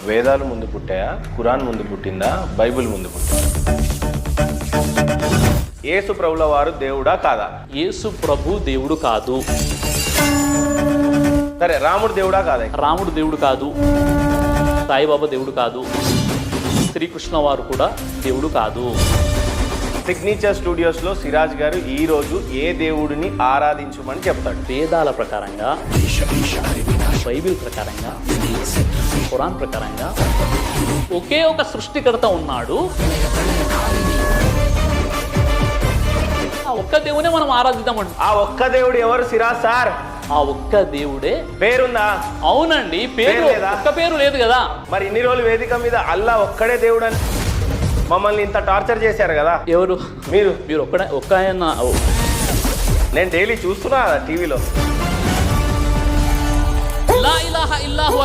వేదాలు ముందు పుట్టాయా, ఖురాన్ ముందు పుట్టిందా, బైబిల్ ముందు పుట్టిందా? యేసు ప్రభుల వారు దేవుడా కాదా? యేసు ప్రభు దేవుడు కాదు. సరే, రాముడు దేవుడా కాదా? రాముడు దేవుడు కాదు. సాయిబాబా దేవుడు కాదు. శ్రీకృష్ణ వారు కూడా దేవుడు కాదు. సిగ్నేచర్ స్టూడియోస్లో సిరాజ్ గారు ఈరోజు ఏ దేవుడిని ఆరాధించమని చెప్తాడు? వేదాల ప్రకారంగా, బైబిల్ ప్రకారంగా, ఖురాన్ ప్రకారంగా ఒకే ఒక సృష్టికర్త ఉన్నాడు. ఆ ఒక్క దేవునే మనం ఆరాధిద్దామండి. ఆ ఒక్క దేవుడు ఎవరు సిరాజ్ సార్? ఆ ఒక్క దేవుడే. పేరుందా? అవునండి, పేరు లేదా? ఒక్క పేరు లేదు కదా. మరి ఇన్ని రోజులు వేదిక మీద అల్లా ఒక్కడే దేవుడు అని మమ్మల్ని ఇంత టార్చర్ చేశారు కదా. ఎవరు? మీరు. మీరు ఒక్క ఆయన. నేను డైలీ చూస్తున్నా టీవీలో. లా ఇలాహ ఇల్లాహు